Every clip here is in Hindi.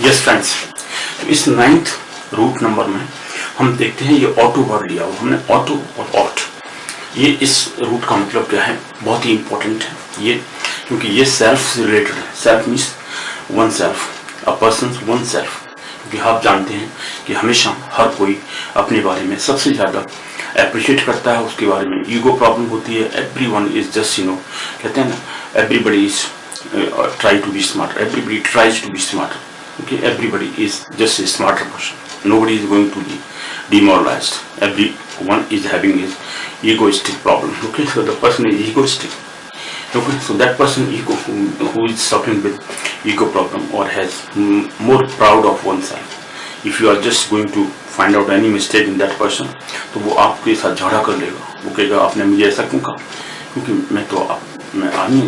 यस फ्रेंड्स, तो इस 9th रूट नंबर में हम देखते हैं ये ऑटो वर्ड लिया हुआ हमने, ऑटो और ऑट। ये इस रूट का मतलब क्या है, बहुत ही इंपॉर्टेंट है ये, क्योंकि ये सेल्फ से रिलेटेड है। Self means one self, a person one self. क्योंकि आप जानते हैं कि हमेशा हर कोई अपने बारे में सबसे ज़्यादा अप्रिशिएट करता है, उसके बारे में ईगो प्रॉब्लम होती है। एवरीवन इज जस्ट कहते हैं ना, everybody is try to be smart, everybody tries to be smart. Okay, everybody is just a smarter person. Nobody is going to be demoralized. Everyone is having his egoistic problem. Okay, so the person is egoistic. Okay, so that person who is suffering with ego problem or has more proud of oneself. If you are just going to find out any mistake in that person, तो वो आपके साथ झगड़ा कर लेगा। वो कहेगा आपने मुझे ऐसा क्यों कहा, क्योंकि मैं आदमी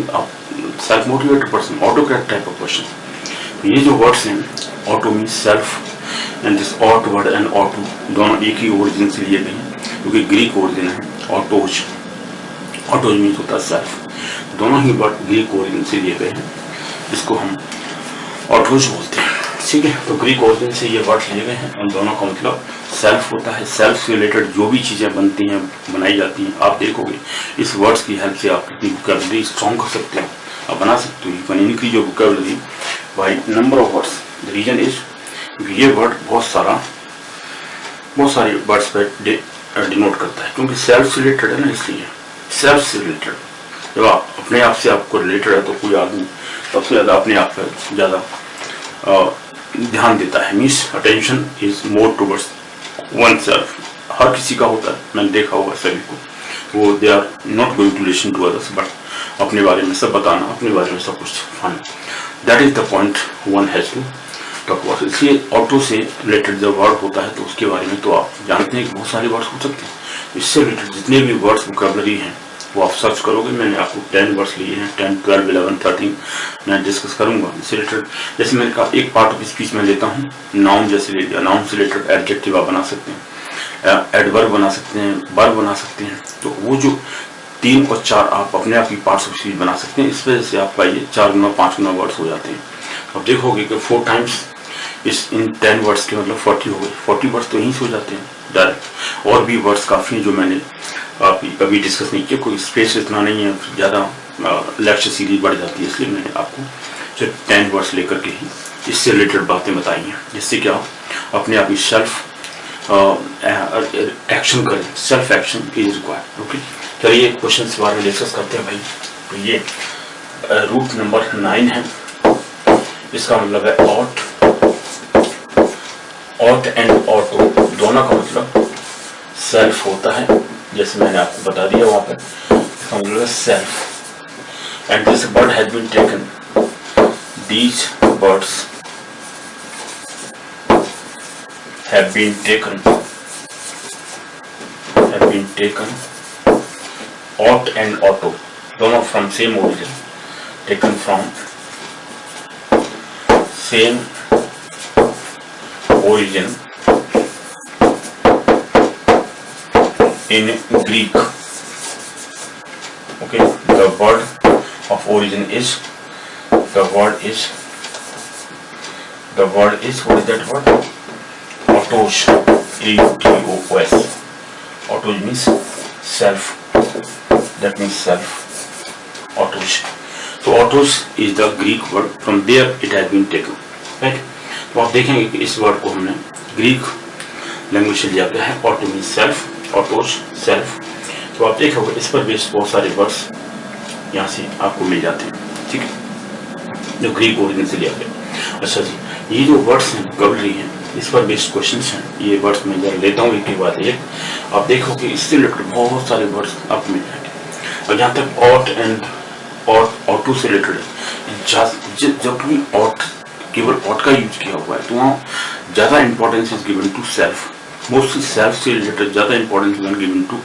self motivated person, autocrat type of person. ये जो वर्ड्स हैं, auto means self and this aut word and auto दोनों एक ही ओरिजिन से लिए गए हैं, क्योंकि ग्रीक ओरिजिन है। ऑटोज, ऑटोज मीन्स होता है सेल्फ, दोनों ही वर्ड ग्रीक ओरिजिन से लिए गए हैं, जिसको हम ऑटोज बोलते हैं। ठीक है, तो ग्रीक ओरिजिन से ये वर्ड लिए गए हैं और दोनों का मतलब सेल्फ होता है। सेल्फ से रिलेटेड जो भी चीज़ें बनती हैं, बनाई जाती हैं, आप देखोगे इस वर्ड्स की हेल्प से आप अपनी वोकैबुलरी स्ट्रॉन्ग कर सकते हो, आप बना सकते हो। You can increase your vocabulary by number of words. The reason is ये वर्ड बहुत सारे वर्ड्स पर डिनोट करता है, क्योंकि सेल्फ से रिलेटेड है ना, इसलिए सेल्फ से रिलेटेड। जब आप अपने आप से आपको रिलेटेड है तो कोई आदमी सबसे ज़्यादा अपने आप पर ज़्यादा ध्यान देता है। Means attention is more towards one self. हर किसी का होता है, मैंने देखा हुआ सभी को, वो they are not going to listen to others, but अपने बारे में सब बताना, अपने बारे में सब कुछ फाना, that is the point one has to talk about. इसलिए ऑटो से रिलेटेड जब वर्ड होता है तो उसके बारे में तो आप जानते हैं कि बहुत सारे वर्ड्स हो सकते हैं। इससे रिलेटेड जितने भी वर्ड्स वोकैबुलरी हैं वो आप सर्च करोगे। मैंने आपको 10 वर्ड्स लिए हैं, 10, 12, 11, 13 मैं डिस्कस करूंगा इससे रिलेटेड। जैसे मैंने कहा एक पार्ट ऑफ स्पीच में लेता हूँ, नाउन जैसे ले लिया, नाउन से रिलेटेड एडजेक्टिव आप बना सकते हैं, एडवर्ब बना सकते हैं, वर्ब बना सकते हैं। तो वो जो 3 और 4 आप अपने आप की पार्ट्स ऑफ स्पीच बना सकते हैं। इस वजह से आपका ये 4 गुना 5 गुना वर्ड्स हो जाते हैं। अब देखोगे कि 4 टाइम्स इन 10 वर्ड्स के मतलब 40 हो गए। 40 वर्ड्स तो यहीं से हो जाते हैं डायरेक्ट। और भी वर्ड्स काफ़ी हैं जो मैंने अभी डिस्कस नहीं किया, कोई स्पेस इतना नहीं है, ज़्यादा लेक्चर सीरीज बढ़ जाती है, इसलिए मैंने आपको सिर्फ 10 वर्ड्स लेकर के ही इससे रिलेटेड बातें बताई हैं, जिससे कि आप अपने आप ही सेल्फ एक्शन करें। Self action is required. Okay, चलिए क्वेश्चन के बारे में डिस्कस करते हैं भाई। तो ये रूट नंबर 9 है, इसका मतलब है ऑट एंड ऑटो दोनों का मतलब सेल्फ होता है, जैसे मैंने आपको बता दिया वहां पर। इसका मतलब है self and this word has been taken, these words have been taken ought and auto दोनों from same origin, taken from same origin in Greek. Okay, the word of origin is what is that word? Autos, A-U-T-O-S. Autos means self. That means self. Autos. So autos is the Greek word. From there it has been taken. Right? तो आप देखेंगे कि इस वर्ड को हमने ग्रीक लैंग्वेज से लिया गया है। Auto means self, autos self. तो आप देखोगे इस पर बेस्ड बहुत सारे वर्ड्स यहाँ से आपको मिल जाते हैं, ठीक है, जो ग्रीक ओरिजिन से लिया गया। अच्छा जी, ये जो वर्ड्स हैं वोकैबुलरी हैं, इस पर बेस्ड क्वेश्चंस हैं। ये वर्ड्स मैं जरा लेता हूँ एक के बाद एक। आप देखोगे इससे रिलेटेड बहुत सारे वर्ड्स आपको मिल जाएंगे। और जहाँ तक ऑट एंड ऑटो से रिलेटेड है, जब भी ऑट केवल ऑट का यूज किया हुआ है तो वहाँ ज़्यादा importance is given to self. Mostly self से रिलेटेड ज़्यादा importance given to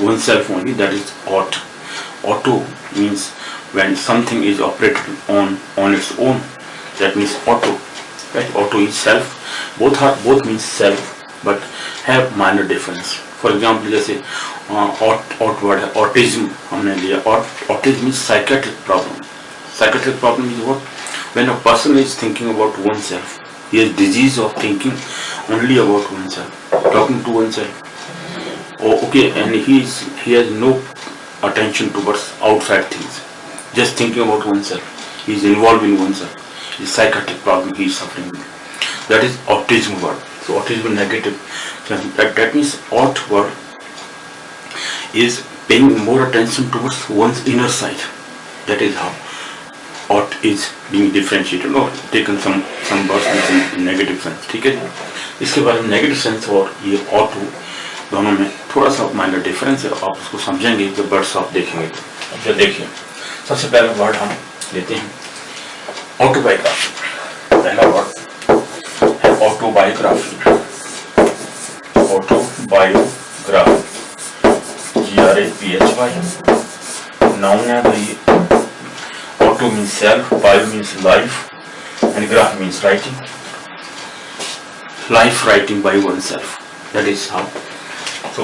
oneself only, that is aut. Auto means when something is operated on its own, that means auto, right? Auto is self. Both means self but have minor difference. For example, जैसे ऑट वर्ड है, ऑटिज्म हमने लिया। Autism means psychiatric problem. Psychiatric problem is what? When a person is thinking about oneself, He has disease of thinking only about oneself, talking to oneself. Oh, okay, and he has no attention towards outside things, just thinking about oneself. He is involved in oneself. It's psychiatric problem he is suffering with. That is autism word. So autism negative. So that means aut word is paying more attention towards one's inner side. That is how ought is being differentiated or taken some words in negative sense. ठीक है, इसके बारे में negative sense और ये ought दोनों में थोड़ा सा माइनर डिफरेंस है. आप उसको समझेंगे जब वर्ड्स आप देखेंगे. तो देखिए, सबसे पहला वर्ड हम लेते हैं ऑटोबायोग्राफी. पहला वर्ड है ऑटोबायोग्राफी. Autobiography GRAPHY. नाउन है भाई. Auto means self, bio means life, and graph means writing. Life writing by oneself. That is how. So,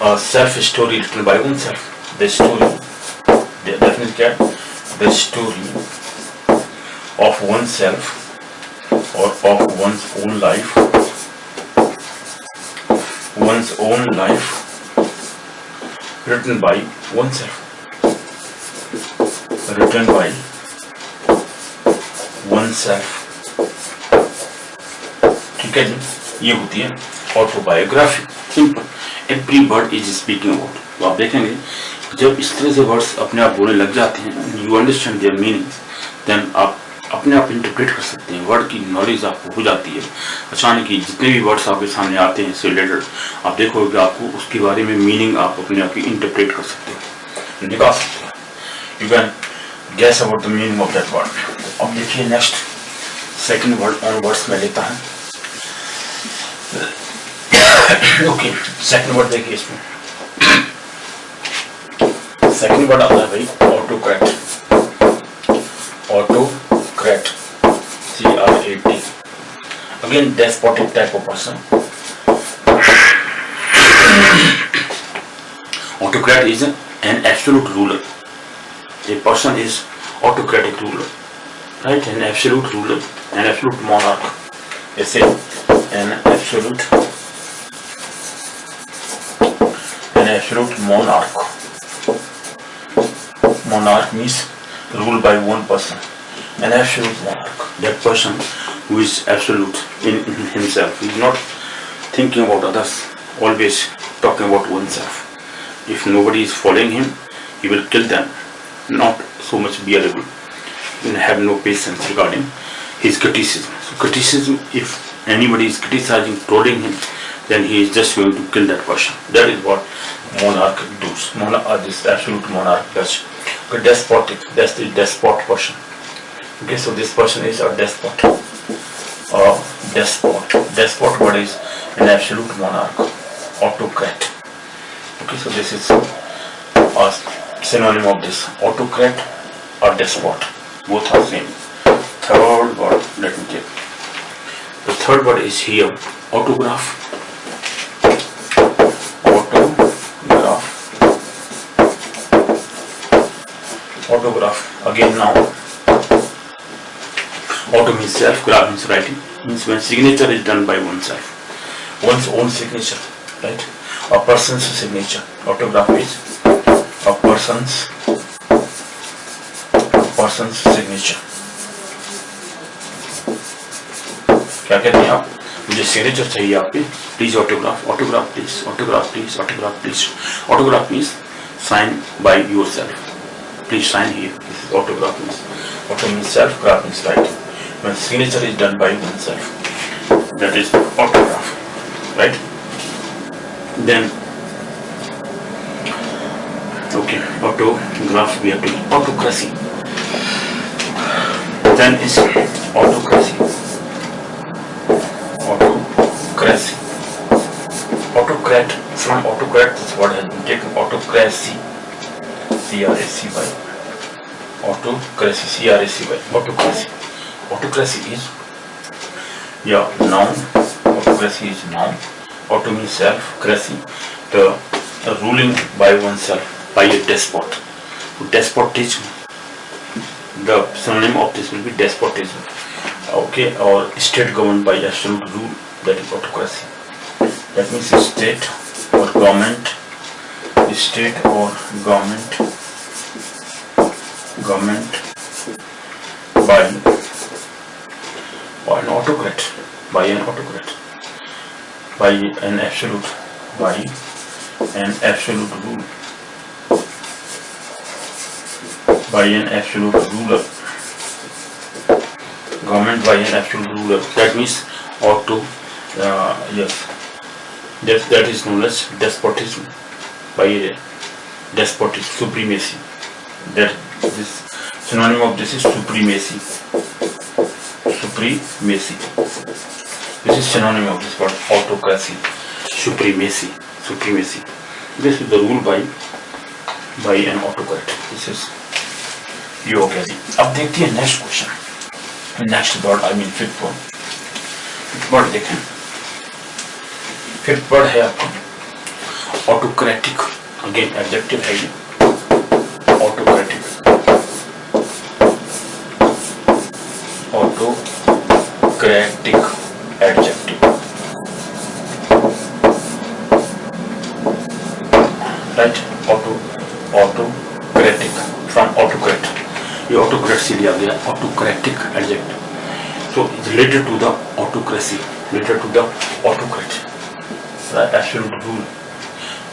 a self story written by oneself. The story, definitely, the story of oneself or of one's own life. One's own life written by oneself. Written by oneself. ठीक है जी, ये होती है autobiography. Simple. Every word is speaking about. तो आप देखेंगे जब इस तरह से वर्ड्स अपने आप बोलने लग जाते हैं, you understand their meaning, then आप अपने आप इंटरप्रेट कर सकते हैं. वर्ड की नॉलेज आपको हो जाती है. अचानक ही जितने भी वर्ड्स आपके सामने आते हैं इससे रिलेटेड, आप देखोगे आपको उसके बारे में मीनिंग आप अपने आप की इंटरप्रेट कर सकते हैं, निकाल सकते हैं. You can guess about the meaning of that word. अब देखिए next second word on words में लेता है. ओके, सेकंड वर्ड देखिए. इसमें सेकंड वर्ड आता है भाई autocrat. Autocrat CRAT. Again despotic type of person. Autocrat is an absolute ruler. A person is autocratic ruler, right? An absolute ruler, an absolute monarch. They say an absolute monarch. Monarch means ruled by one person. An absolute monarch. That person who is absolute in himself. He is not thinking about others. Always talking about oneself. If nobody is following him, he will kill them. Not so much bearable, and have no patience regarding his criticism. So criticism, if anybody is criticizing, trolling him, then he is just going to kill that person. That is what monarch does. This absolute monarch does. But despotic, that's the despot person. Okay, so this person is a despot. Despot, what is an absolute monarch, autocrat. Okay, so this is a synonym of this, autocrat or despot. Both are same. Third word, let me check. The third word is here, autograph. Autograph. Again now, auto means self, graph means writing. Means when signature is done by oneself. One's own signature, right? A person's signature. Autograph is a person's signature. क्या कहते हैं आप? मुझे सिग्नेचर चाहिए आपके. Please autograph. Autograph please. Autograph please. Autograph please. Autograph means sign by yourself. Please sign here. This is autograph means. Auto means self, graph means writing. When signature is done by oneself, that is autograph, right? Then, okay, autograph we have to autocracy. Then is autocracy. Autocracy. Autocrat. From autocrat, this word has been taken. Autocracy. CRACY. Autocracy. CRACY. Autocracy. Autocracy is noun. Autocracy is noun. Auto means self. Cracy, the ruling by oneself by a despot. Despotism. The synonym of this will be despotism. okay, or state governed by absolute rule, that is autocracy. That means state or government by or an autocrat, by an autocrat, by an absolute rule, by an absolute ruler, government by an absolute ruler. That means auto, yes, that is known as despotism, by a despotic supremacy. That this synonym of this is supremacy. This is synonym of this word autocracy, supremacy. This is the rule by an autocrat. This is theocracy. अब देखते हैं next question, next word I mean fifth word देखें। फिफ्थ वर्ड है आपका ऑटोक्रेटिक, अगेन एडजेक्टिव है ये, autocratic adjective, right, autocratic from autocrat, ये ऑटोक्रेट से लिया गया, autocratic adjective, so it's related to the autocracy, related to the autocrat, the absolute rule.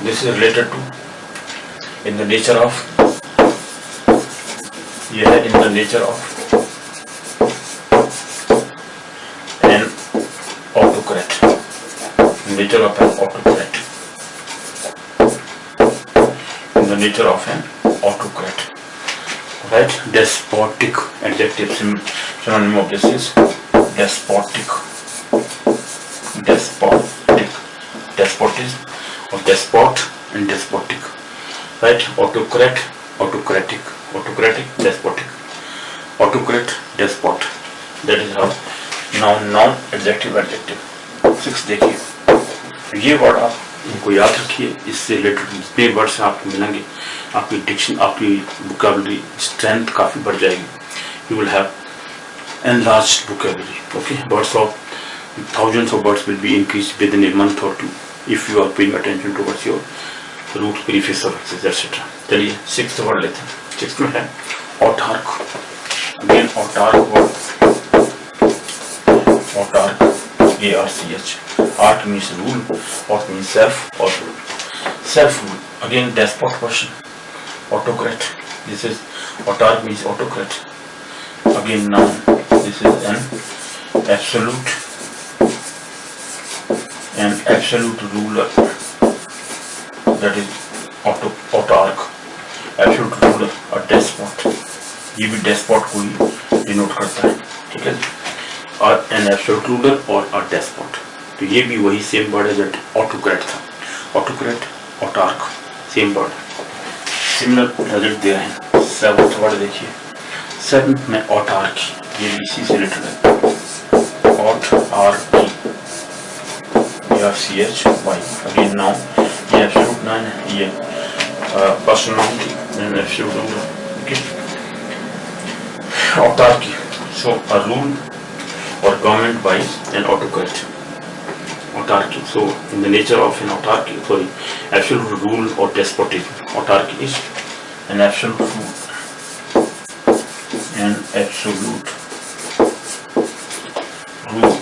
This is related to, in the nature of, ये है in the nature of an autocrat, nature of an autocrat, in the nature of an autocrat, right? Despotic adjective, synonym of this is despotic, despotism, or despot and despotic, right? Autocrat, autocratic, despotic, autocrat, despot. That is how noun, adjective. 6 देखिए, ये वर्ड आप इनको याद रखिए, इससे रिलेटेड जितने वर्ड्स आपको मिलेंगे, आपकी डिक्शन, आपकी वोकैबुलरी स्ट्रेंथ काफी बढ़ जाएगी. You will have enlarged vocabulary. Okay, words of thousands of words will be increased within a month or two if you are paying attention towards your root, preface, suffixes, etc. चलिए 6th वर्ड लेते हैं. 6th में है autark. Again autark word, autark, ARCH. Arc means rule, aut means self, or self rule. Again despot person, autocrat. This is autark means autocrat. Again noun. This is an absolute ruler, that is autark, absolute ruler or despot. ये भी despot को ही denote करता है, ठीक है, और an absolute ruler और a despot. तो ये भी वही सेम वर्ड है जो autocrat था. Autocrat, autark, same word, similar result दे रहे हैं. 7th वर्ड देखिए. 7th में autarky, ये भी इसी से रिलेटेड है. autarky, ARCHY. अगेन नाउन, ये एब्सोल्यूट नाउन है, ये personality and absolute ruler. Okay, autarky, so a rule or government by an autocrat. Autarky, so in the nature of an autarky, absolute rule or despotism. Autarky is an absolute rule, an absolute rule,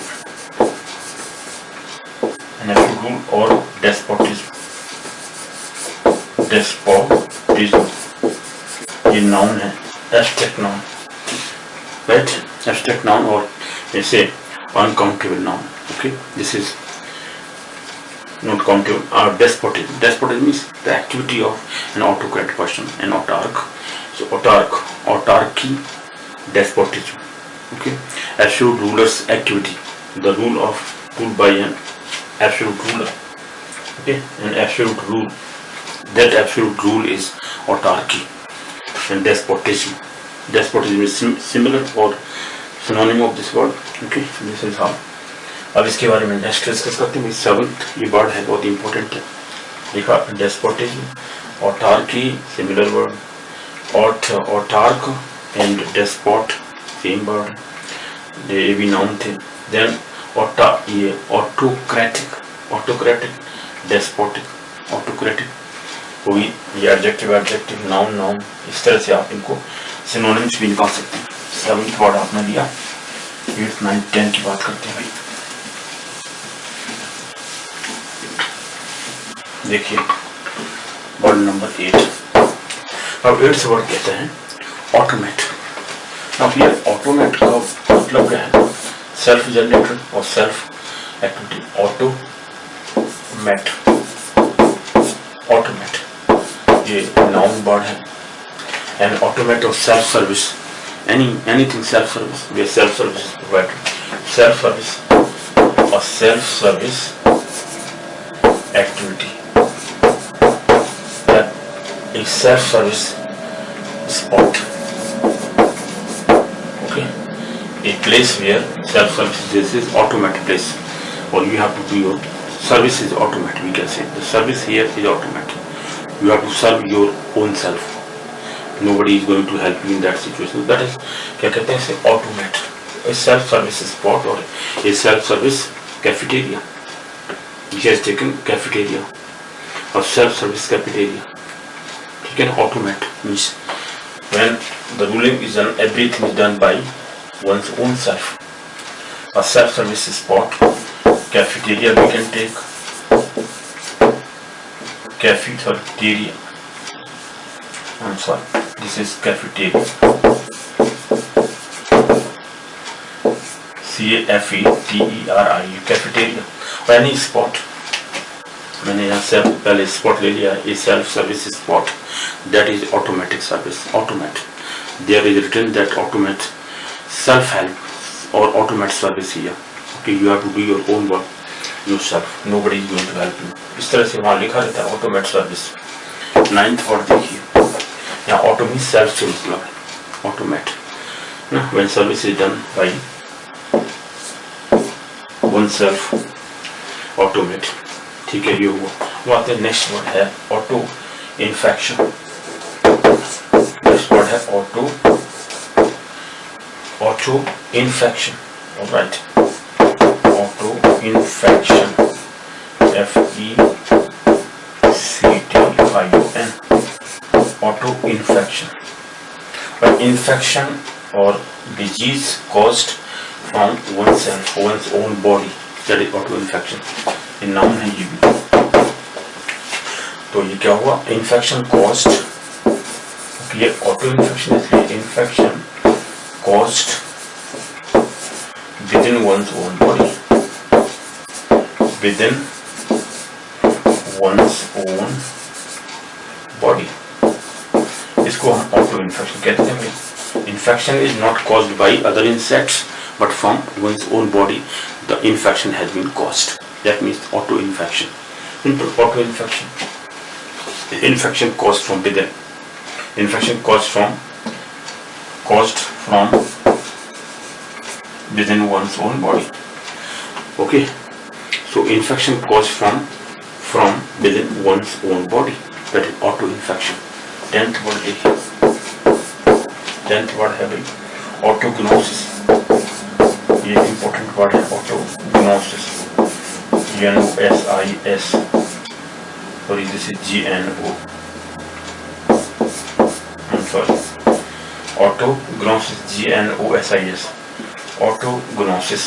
an absolute rule or despotism. Despotism, ये noun है, abstract noun, right? Abstract noun or जैसे uncountable noun. Okay, this is not countable. Despotism. Despotism is the activity of an autocrat person, an autark. So autarky, despotism. Okay, absolute ruler's activity, the rule by an absolute ruler. Okay, an absolute rule. That absolute rule is autarky. And despotism. Despotism is similar or synonym of this word. Okay, this is how. अब इसके बारे में नेक्स्ट डिस्कस करते हैं. 7th ये वर्ड है, बहुत इंपॉर्टेंट है. देखा, despotism, autarky, similar word, autark and despot, same word. ये भी नाउन थे। देन ऑटा, ये ऑटोक्रेटिक, डेस्पोटिक, ऑटोक्रेटिक कोई, ये एडजेक्टिव, नाउन, इस तरह से आप इनको सिनोनिम्स भी निकाल सकते हैं। 7th वर्ड आपने लिया। 8th 9th 10 की बात करते हैं भाई। देखिए वर्ड नंबर 8। अब 8th वर्ड कहते हैं ऑटोमेट। अब ये ऑटोमेट का मतलब क्या है? सेल्फ जनरेटर और सेल्फ एक्टिविटी। ऑटोमेट ये नाउन वर्ड है। एंड ऑटोमेट और self service, anything self service, way self service provider, self service और self service activity, a self-service spot, okay, a place where self-service, this is automatic place, or you have to do your service is automatic. We can say the service here is automatic. You have to serve your own self. Nobody is going to help you in that situation. That is क्या कहते हैं इसे? Automate. A self-service spot or a self-service cafeteria. He has taken cafeteria or self-service cafeteria. Can automate means when the ruling is done, everything is done by one's own self. A self-service spot, cafeteria we can take, cafeteria. I'm sorry, this is cafeteria. CAFETERIA, cafeteria. Or any spot. मैंने यहाँ से पहले स्पॉट ले लिया, ये self service spot, that is automatic service, automate. There is written that automate self help और automate service here. Okay, you have to do your own work yourself, nobody is going to help you. इस तरह से वहाँ लिखा रहता है ऑटोमेट सर्विस। 9th वर्ड देखिए, यहाँ ऑटो मीन सेल्फ से मतलब है, ऑटोमेट ना, when service is done by one self, automate. ठीक है, ये हुआ। वो आते हैं नेक्स्ट वर्ड है ऑटो इन्फेक्शन। नेक्स्ट वर्ड है auto infection. Alright, auto infection, FECTION, auto infection. Infection और disease caused from one self, one's own body, that is auto infection. Noun है ये भी। तो ये क्या हुआ? इन्फेक्शन कॉज्ड, ये ऑटो इन्फेक्शन इसलिए infection caused within one's own body, with in one's own body, इसको हम ऑटो इन्फेक्शन कहते हैं भाई। Infection is not caused by other insects but from one's own body the infection has been caused. That means auto infection. Simple, auto infection. Infection caused from within. Infection caused from within one's own body. Okay. So infection caused from within one's own body. That is auto infection. 10th word देखिए। 10th word है भाई autognosis. ये important word है autognosis. GNOSIS, sorry, this is GNO. I'm sorry. Autognosis, GNOSIS. Autognosis,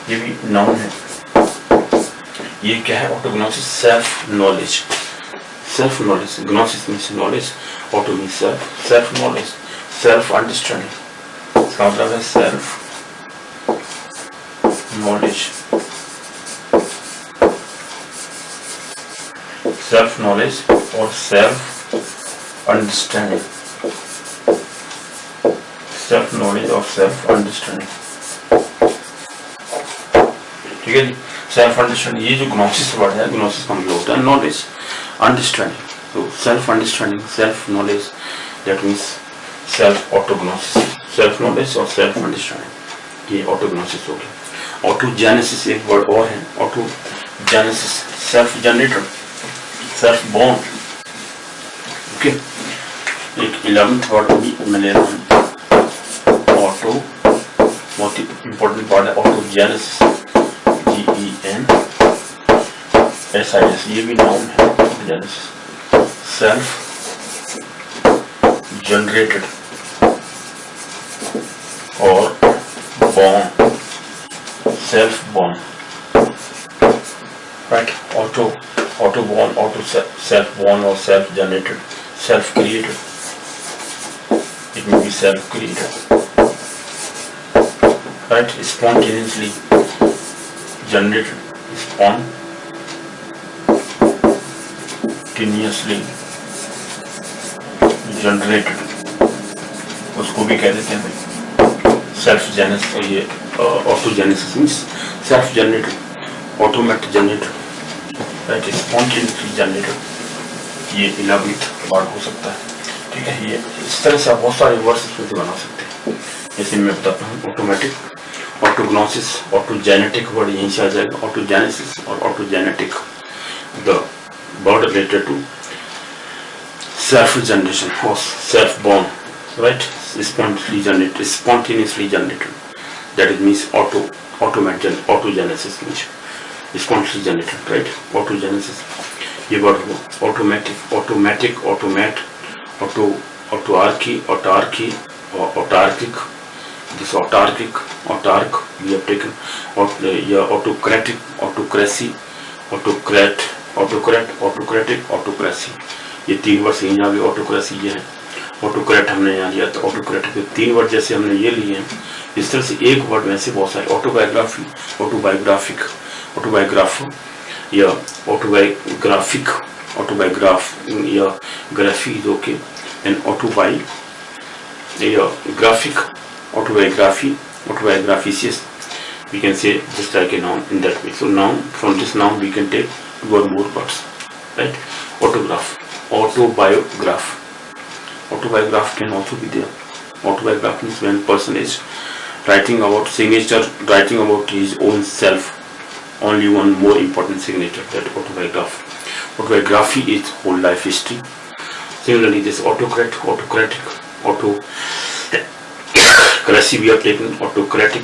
ये भी नाउन है। ये क्या है? Autognosis self knowledge, self knowledge. Gnosis means knowledge, auto means self, self knowledge, self understanding. इसका मतलब है सेल्फ नॉलेज, सेल्फ नॉलेज और सेल्फ अंडरस्टैंडिंग, सेल्फ नॉलेज और सेल्फ अंडरस्टैंडिंग। ठीक है जी, सेल्फ अंडरस्टैंडिंग। ये जो ग्नोसिस वर्ड है, ग्नोसिस का मतलब होता है नॉलेज, अंडरस्टैंडिंग। तो self understanding, self knowledge, that means self autognosis, self knowledge और सेल्फ अंडरस्टैंडिंग, ये ऑटोग्नोसिस हो गया। ऑटोजेनेसिस एक वर्ड और है, autogenesis, self generator, self bond. Okay, एक 11th वर्ड भी मैं ले रहा हूँ, ऑटो जेनेसिस, GENSIS, ये भी नाउन है। जेनेसिस सेल्फ जनरेटेड और born, self born, right? Auto born, self born or self generated, self created. It may be self created, right? Spontaneously generated, spontaneously generated, उसको भी कह देते हैं भाई सेल्फ जेनेसिस। ये autogenesis means self generated, automatic generated, right? Spontaneously generated, ये 11th वर्ड हो सकता है। ठीक है, ये इस तरह से आप बहुत सारे वर्ड्स इसमें बना सकते हैं। जैसे मैं बताता हूँ, ऑटोमेटिक, ऑटोग्नोसिस, ऑटोजेनेटिक वर्ड यहीं से आ जाएगा, ऑटोजेनेसिस और autogenetic, the word related to self generation और self born, right? Spontaneously generated, that is means autogenesis means spontaneously generated, right? Autogenesis, ये वर्ड हो, automatic, automate, autarky, autarkic, this autark we have taken, autocratic, autocracy, autocratic, autocracy, ये 3 वर्ड से यहाँ भी ऑटोक्रेसी ये है। ऑटोक्रेट हमने यहाँ लिया, तो ऑटोक्रेटिक के 3 वर्ड जैसे हमने ये लिए हैं, इस तरह से एक वर्ड में से बहुत सारे, ऑटोबायोग्राफी, ऑटोबायोग्राफिक, ऑटोबायोग्राफ या ऑटोबायोग्राफिक, ऑटोबायोग्राफ या ग्राफी जो कि and autobiographic, autobiography, autobiographies, we can say just like a noun in that way. So noun, from this noun we can take 2 or more words, right? Autograph, autobiograph. Autobiograph can also be there. Autobiograph means when person is writing about signature, writing about his own self. Only one more important signature, that autobiograph. Autobiography is whole life history. Similarly, this autocratic, autocracy we are taking, autocratic.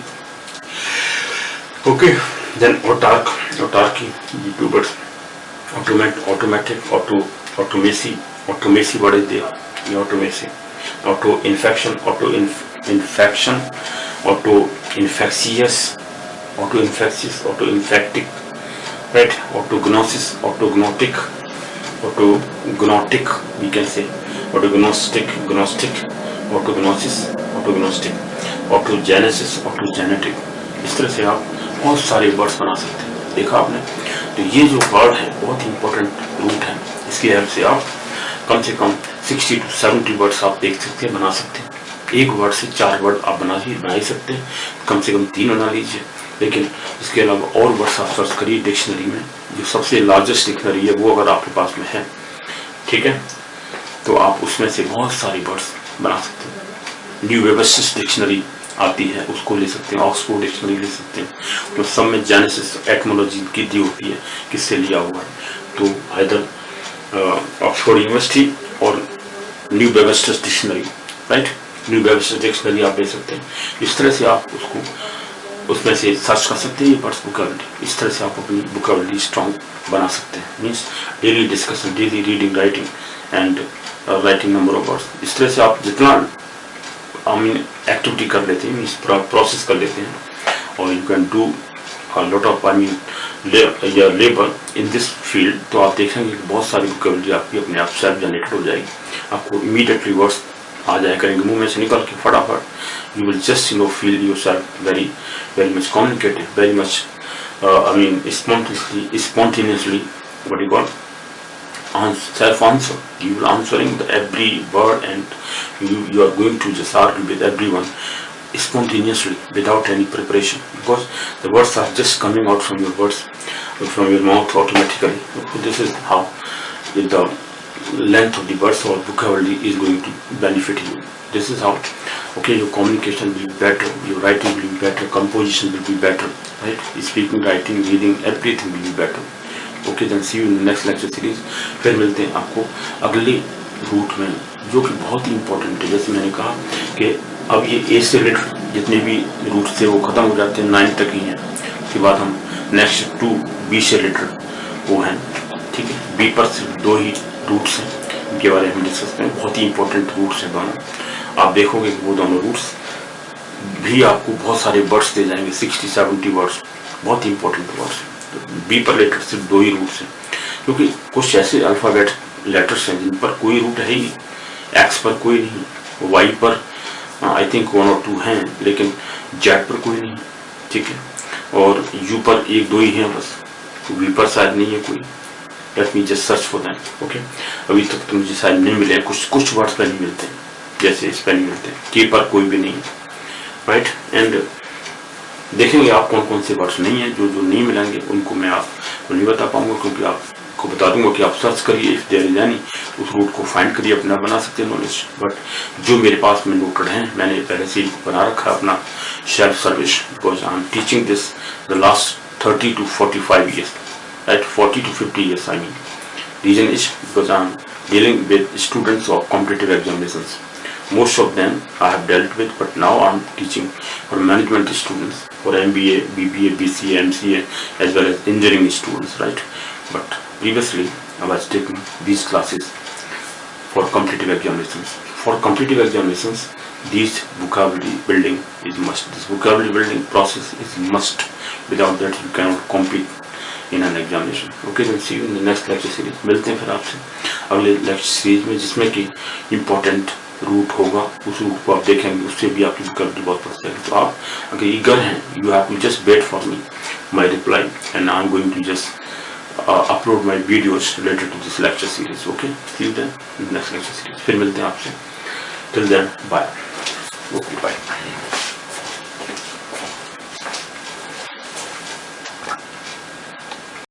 Okay, then autarky, the 2 words. Automatic, automacy. What is there? Automacy, auto-infection, auto-infectious, auto-infectic, right? Autognosis, autognotic, we can say, autognostic, autognosis, autognostic, autogenesis, autogenetic. इस तरह से आप बहुत सारे वर्ड्स बना सकते हैं। देखा आपने? तो ये जो वर्ड है बहुत इंपॉर्टेंट रूट है, इसकी हेल्प से आप कम से कम 60 to 70 वर्ड्स आप देख सकते हैं, बना सकते हैं। एक वर्ड से 4 वर्ड आप बना ही सकते हैं, कम से कम 3 बना लीजिए। लेकिन इसके अलावा और वर्ड्स आप सर्च करिए डिक्शनरी में, जो सबसे लार्जेस्ट डिक्शनरी है वो अगर आपके पास में है, ठीक है, तो आप उसमें से बहुत सारे वर्ड्स बना सकते हैं। न्यू वेबस्टर डिक्शनरी आती है, उसको ले सकते हैं, ऑक्सफोर्ड डिक्शनरी ले सकते हैं, तो सब में जेनेसिस एटमोलॉजी की दी होती है, किससे लिया हुआ है, तो आइदर ऑक्सफोर्ड यूनिवर्सिटी और new Webster dictionary, right? New Webster dictionary आप ले सकते हैं। इस तरह से आप उसको उसमें से सर्च कर सकते हैं वर्ड्स वोकैबुलरी। इस तरह से आप अपनी वोकैबुलरी स्ट्रॉन्ग बना सकते हैं। Means daily discussion, daily reading, writing and writing number of words. इस तरह से आप जितना एक्टिविटी कर लेते हैं, मीन्स प्रोसेस कर लेते हैं, और you can do lot of labour in this field, तो आप देखेंगे कि बहुत सारी वोकैबुलरी आपकी अपने आप सेल्फ जनरेटेड हो जाएगी। आपको इमीडिएटली वर्ड्स आ जाया करेंगे मुंह में से निकल के फटाफट। You will just feel your self very much communicative, very much spontaneously what you call self answer. You will answering every word, and you are going to just argue with everyone spontaneously without any preparation, because the words are just coming out from your mouth automatically. This is how the length of the words or vocabulary is going to benefit you. This is how, okay, your communication will be better, your writing will be better, composition will be better, right? Speaking, writing, reading, everything will be better. Okay, then see you in the next lecture series. फिर मिलते हैं आपको अगले रूट में, जो कि बहुत ही इंपॉर्टेंट है। जैसे मैंने कहा कि अब ये ए से रिलेटेड जितने भी रूट थे वो खत्म हो जाते हैं, 9 तक ही हैं। उसके बाद हम नेक्स्ट टू बी से रिलेटेड वो हैं, ठीक है। बी पर सिर्फ 2 ही रूट्स हैं, इनके बारे में हम डिस्कस करें। बहुत ही इंपॉर्टेंट रूट्स हैं दोनों। आप देखोगे कि वो दोनों रूट्स भी आपको बहुत सारे वर्ड्स दे जाएंगे, 60-70 वर्ड्स, बहुत ही इंपॉर्टेंट वर्ड्स। बी पर रिलेटेड सिर्फ 2 ही रूट्स हैं, क्योंकि कुछ ऐसे अल्फाबेट लेटर्स हैं जिन पर कोई रूट है ही, एक्स पर कोई नहीं, वाई पर आई थिंक 1 और 2 हैं, लेकिन जेड पर कोई नहीं, ठीक है, और यू पर 1-2 ही हैं बस, वी पर शायद नहीं है कोई। Let me just search for that, okay. अभी तक तो मुझे शायद नहीं मिले, कुछ वर्ड्स पर नहीं मिलते हैं, जैसे इस पर नहीं मिलते हैं, के पर कोई भी नहीं है, राइट। एंड देखेंगे आप कौन कौन से वर्ड्स नहीं है, जो नहीं मिलेंगे उनको मैं आपको नहीं बता पाऊंगा, क्योंकि आपको बता दूंगा कि आप सर्च करिए, इफ देयर इज एनी, उस रूट को फाइंड करिए, अपना बना सकते हैं नॉलेज। बट जो मेरे पास में नोटेड हैं, मैंने पहले से ही बना रखा है अपना self service, because I am teaching this the last 30 to 45 years, right, 40 to 50 years I mean. Reason is because I am dealing with students of competitive examinations. Most of them I have dealt with, but now I am teaching for management students, for MBA, BBA, BCA, MCA, as well as engineering students, right. But previously I was taking these classes for competitive examinations. For competitive examinations, this vocabulary building is must. This vocabulary building process is must. Without that you cannot compete in an examination. Okay, then see you in the next lecture series. मिलते हैं फिर आपसे अगले लेक्चर सीरीज में, जिसमें कि इम्पोर्टेंट रूट होगा, उस रूट को आप देखेंगे, उससे भी आपकी vocabulary बहुत बढ़ जाएगी। तो आप अगर ईगर हैं, you have to just wait for me, my reply, and I'm going to just upload my videos related to this lecture series. Okay, see you then in the next lecture series. फिर मिलते हैं आपसे, till then bye. Okay, bye.